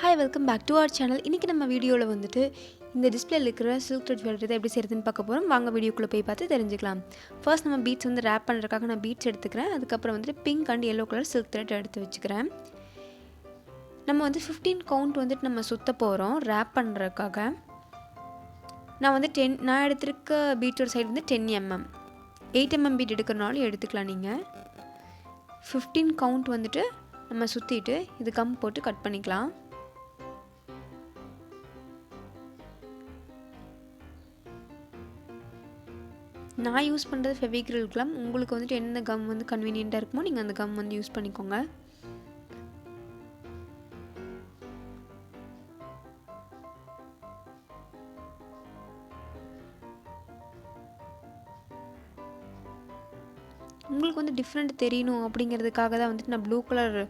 Hi welcome back to our channel. இன்றைக்கி நம்ம வீடியோவில் வந்துட்டு இந்த டிஸ்பிளேல இருக்கிற சில்க் த்ரெட் ஜுவல்லரி எப்படி செய்கிறதுன்னு பார்க்க போகிறோம். வாங்க வீடியோக்குள்ளே போய் பார்த்து தெரிஞ்சுக்கலாம். ஃபர்ஸ்ட் நம்ம பீட்ஸ் வந்து ரேப் பண்ணுறதுக்காக நான் பீட்ஸ் எடுத்துக்கிறேன். அதுக்கப்புறம் வந்துட்டு pink and yellow colour silk thread எடுத்து வச்சுக்கிறேன். நம்ம வந்து 15 கவுண்ட் வந்துட்டு நம்ம சுற்ற போகிறோம் ரேப் பண்ணுறதுக்காக. நான் வந்து நான் எடுத்திருக்க பீட்டோட சைடு வந்து 10 mm 8 mm பீட் எடுக்கிறனாலும் எடுத்துக்கலாம். நீங்கள் 15 கவுண்ட் வந்துட்டு நம்ம சுற்றிட்டு இது கம் போட்டு கட் பண்ணிக்கலாம். நான் யூஸ் பண்ணுறது ஃபெவிக்ரில் கம். உங்களுக்கு வந்துட்டு என்ன கம் வந்து கன்வீனியண்ட்டாக இருக்குமோ நீங்கள் அந்த கம் வந்து யூஸ் பண்ணிக்கோங்க. உங்களுக்கு வந்து டிஃப்ரெண்ட் தெரியணும் அப்படிங்கிறதுக்காக தான் வந்துட்டு நான் ப்ளூ கலர்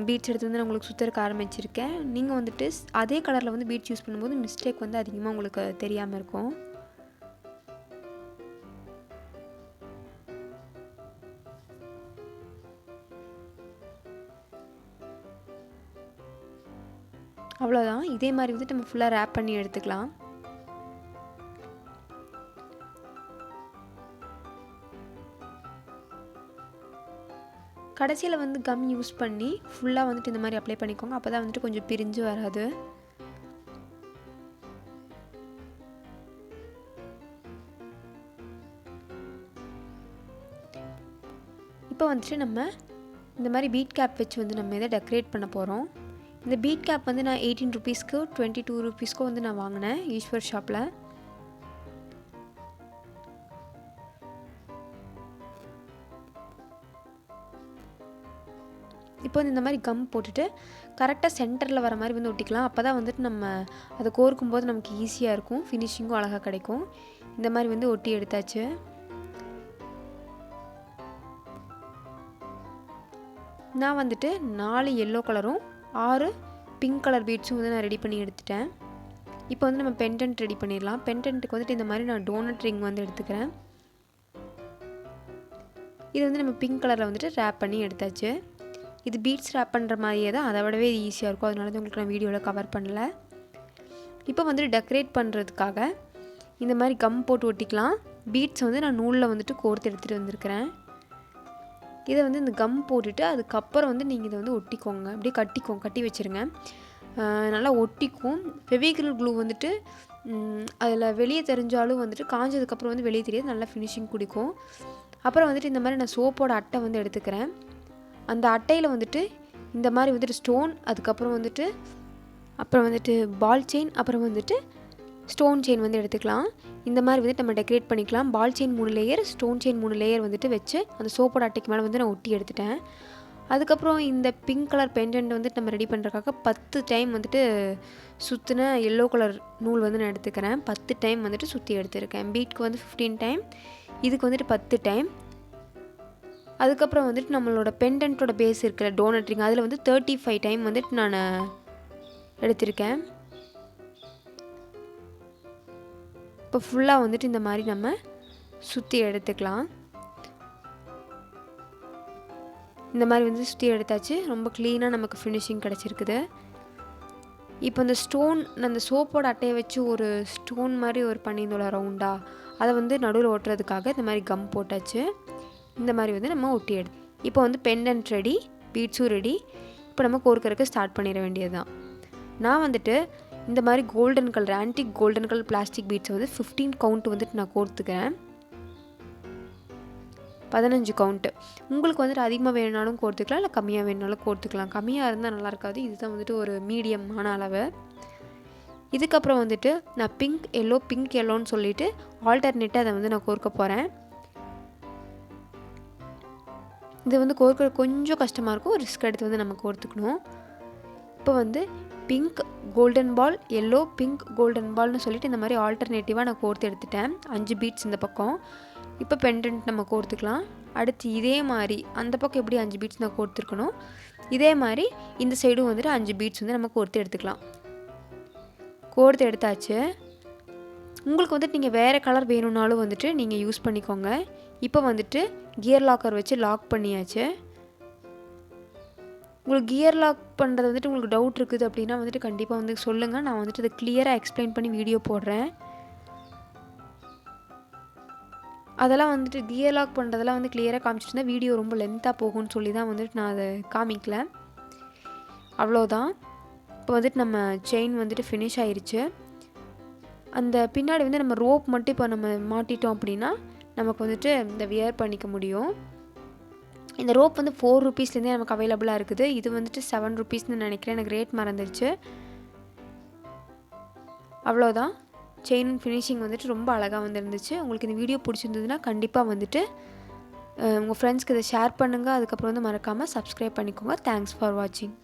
பீட்ஸ் எடுத்து வந்து நான் உங்களுக்கு சுற்றறக்க ஆரம்பிச்சிருக்கேன். நீங்கள் வந்துட்டு அதே கலரில் வந்து பீட்ஸ் யூஸ் பண்ணும்போது மிஸ்டேக் வந்து அதிகமாக உங்களுக்கு தெரியாமல் இருக்கும். அவ்வளோதான். இதே மாதிரி வந்துட்டு நம்ம ஃபுல்லாக ரேப் பண்ணி எடுத்துக்கலாம். கடைசியில் வந்து கம் யூஸ் பண்ணி ஃபுல்லாக வந்துட்டு இந்த மாதிரி அப்ளை பண்ணிக்கோங்க. அப்போ தான் வந்துட்டு கொஞ்சம் பிரிஞ்சு வராது. இப்போ வந்துட்டு நம்ம இந்த மாதிரி பீட் கேப் வச்சு வந்து நம்ம இதை டெக்கரேட் பண்ண போகிறோம். இந்த பீட் கேப் வந்து நான் 18 ருபீஸ்க்கு 22 ருபீஸ்க்கோ வந்து நான் வாங்கினேன் ஈஸ்வர் ஷாப்பில். இப்போ வந்து இந்த மாதிரி கம் போட்டுட்டு கரெக்டாக சென்டரில் வர மாதிரி வந்து ஒட்டிக்கலாம். அப்போ தான் வந்துட்டு நம்ம அதை கோர்க்கும் போது நமக்கு ஈஸியாக இருக்கும், ஃபினிஷிங்கும் அழகாக கிடைக்கும். இந்த மாதிரி வந்து ஒட்டி எடுத்தாச்சு. நான் வந்துட்டு 4 எல்லோ கலரும் 6 பிங்க் கலர் பீட்ஸும் வந்து நான் ரெடி பண்ணி எடுத்துட்டேன். இப்போ வந்து நம்ம பெண்டன்ட் ரெடி பண்ணிடலாம். பெண்டன்ட்டுக்கு வந்துட்டு இந்த மாதிரி நான் டோனட் ரிங் வந்து எடுத்துக்கிறேன். இது வந்து நம்ம பிங்க் கலரில் வந்துட்டு ரேப் பண்ணி எடுத்தாச்சு. இது பீட்ஸ் ரேப் பண்ணுற மாதிரியே தான், அதை விடவே ஈஸியாக இருக்கும். அதனால தான் உங்களுக்கு நான் வீடியோவில் கவர் பண்ணல. இப்போ வந்துட்டு டெக்கரேட் பண்ணுறதுக்காக இந்த மாதிரி கம் போட்டு ஒட்டிக்கலாம். பீட்ஸ் வந்து நான் நூலில் வந்துட்டு கோர்த்து எடுத்துகிட்டு வந்திருக்கிறேன். இதை வந்து இந்த கம் போட்டுட்டு அதுக்கப்புறம் வந்து நீங்கள் இதை வந்து ஒட்டிக்கோங்க. அப்படியே கட்டி வச்சுருங்க. நல்லா ஒட்டிக்கும். ஃபெவிக்ரில் க்ளூ வந்துட்டு அதில் வெளியே தெரிஞ்சாலும் வந்துட்டு காஞ்சதுக்கப்புறம் வந்து வெளியே தெரியாது, நல்லா ஃபினிஷிங் கொடுக்கும். அப்புறம் வந்துட்டு இந்த மாதிரி நான் சோப்போட அட்டை வந்து எடுத்துக்கிறேன். அந்த அட்டையில் வந்துட்டு இந்த மாதிரி வந்துட்டு ஸ்டோன், அதுக்கப்புறம் வந்துட்டு பால் செயின், அப்புறம் வந்துட்டு ஸ்டோன் செயின் வந்து எடுத்துக்கலாம். இந்த மாதிரி வந்துட்டு நம்ம டெக்கரேட் பண்ணிக்கலாம். Ball chain 3 layer, stone chain 3 layer வந்துட்டு வச்சு அந்த சோப்போட அட்டைக்கு மேலே வந்து நான் ஒட்டி எடுத்துட்டேன். அதுக்கப்புறம் இந்த பிங்க் கலர் பெண்டன்ட் வந்துட்டு நம்ம ரெடி பண்ணுறதுக்காக 10 டைம் வந்துட்டு சுற்றின எல்லோ கலர் நூல் வந்து நான் எடுத்துக்கிறேன். 10 டைம் வந்துட்டு சுற்றி எடுத்துருக்கேன். பீட்க்கு வந்து 15 டைம், இதுக்கு வந்துட்டு 10 டைம். அதுக்கப்புறம் வந்துட்டு நம்மளோட பெண்டன்ட்டோட பேஸ் இருக்கிற டோனட் ரிங் அதில் வந்து 35 டைம் வந்துட்டு நான் எடுத்திருக்கேன். இப்போ ஃபுல்லாக வந்துட்டு இந்த மாதிரி நம்ம சுற்றி எடுத்துக்கலாம். இந்த மாதிரி வந்து சுற்றி எடுத்தாச்சு. ரொம்ப க்ளீனாக நமக்கு ஃபினிஷிங் கிடச்சிருக்குது. இப்போ இந்த ஸ்டோன், அந்த சோப்போட அட்டையை வச்சு ஒரு ஸ்டோன் மாதிரி ஒரு பண்ணியிருந்தோம்ல ரவுண்டாக, அதை வந்து நடுவில் ஒட்டுறதுக்காக இந்த மாதிரி கம் போட்டாச்சு. இந்த மாதிரி வந்து நம்ம ஒட்டி இப்போ வந்து பெண்டன்ட் ரெடி, பீட்ஸும் ரெடி. இப்போ நம்ம கோர்க்கறதுக்கு ஸ்டார்ட் பண்ணிட வேண்டியது தான். நான் வந்துட்டு இந்த மாதிரி golden colour antique golden colour plastic பீட்ஸை வந்து 15 கவுண்ட் வந்துட்டு நான் கோர்த்துக்கிறேன். 15 கவுண்ட்டு. உங்களுக்கு வந்துட்டு அதிகமாக வேணுனாலும் கோர்த்துக்கலாம், இல்லை கம்மியாக வேணுனாலும் கோர்த்துக்கலாம். கம்மியாக இருந்தால் நல்லா இருக்காது. இதுதான் வந்துட்டு ஒரு மீடியமான அளவு. இதுக்கப்புறம் வந்துட்டு நான் பிங்க் எல்லோன்னு சொல்லிட்டு ஆல்டர்னேட்டாக அதை வந்து நான் கோர்க்க போகிறேன். இது வந்து கோர்க்க கொஞ்சம் கஷ்டமாக இருக்கும். ரிஸ்க் எடுத்து வந்து நம்ம கோர்த்துக்கணும். இப்போ வந்து pink golden ball, yellow pink golden பால்னு சொல்லிட்டு இந்த மாதிரி ஆல்டர்னேட்டிவாக நான் கோர்த்து எடுத்துட்டேன். 5 பீட்ஸ் இந்த பக்கம். இப்போ பெண்டன்ட் நம்ம கோர்த்துக்கலாம். அடுத்து இதே மாதிரி அந்த பக்கம் எப்படி 5 பீட்ஸ் நான் கோர்த்துருக்கணும், இதே மாதிரி இந்த சைடும் வந்துட்டு 5 பீட்ஸ் வந்து நம்ம கோர்த்து எடுத்துக்கலாம். கோர்த்து எடுத்தாச்சு. உங்களுக்கு வந்துட்டு நீங்கள் வேறு கலர் வேணும்னாலும் வந்துட்டு நீங்கள் யூஸ் பண்ணிக்கோங்க. இப்போ வந்துட்டு கியர் லாக்கர் வச்சு லாக் பண்ணியாச்சு. உங்களுக்கு கியர் லாக் பண்ணுறது வந்துட்டு உங்களுக்கு டவுட் இருக்குது அப்படின்னா வந்துட்டு கண்டிப்பாக வந்து சொல்லுங்கள். நான் வந்துட்டு அதை கிளியராக எக்ஸ்பிளைன் பண்ணி வீடியோ போடுறேன். அதெல்லாம் வந்துட்டு கியர் லாக் பண்ணுறதெல்லாம் வந்து கிளியராக காமிச்சிட்டு வீடியோ ரொம்ப லென்த்தாக போகும்னு சொல்லி தான் வந்துட்டு நான் அதை காமிக்கல. அவ்வளோதான். இப்போ வந்துட்டு நம்ம செயின் வந்துட்டு ஃபினிஷ் ஆயிடுச்சு. அந்த பின்னாடி வந்து நம்ம ரோப் மட்டும் இப்போ நம்ம மாட்டிட்டோம் அப்படின்னா நமக்கு வந்துட்டு இந்த வியர் பண்ணிக்க முடியும். இந்த ரோப் வந்து 4 ரூபீஸ்லேருந்தே நமக்கு அவைலபிளாக இருக்குது. இது வந்துட்டு 7 ரூபீஸ்னு நினைக்கிறேன், எனக்கு ரேட் மறந்துடுச்சு. அவ்வளோதான். செயின் ஃபினிஷிங் வந்துட்டு ரொம்ப அழகாக வந்துருந்துச்சு. உங்களுக்கு இந்த வீடியோ பிடிச்சிருந்ததுன்னா கண்டிப்பாக வந்துட்டு உங்கள் ஃப்ரெண்ட்ஸ்க்கு இதை ஷேர் பண்ணுங்கள். அதுக்கப்புறம் வந்து மறக்காமல் சப்ஸ்கிரைப் பண்ணிக்கோங்க. தேங்க்ஸ் ஃபார் வாட்சிங்.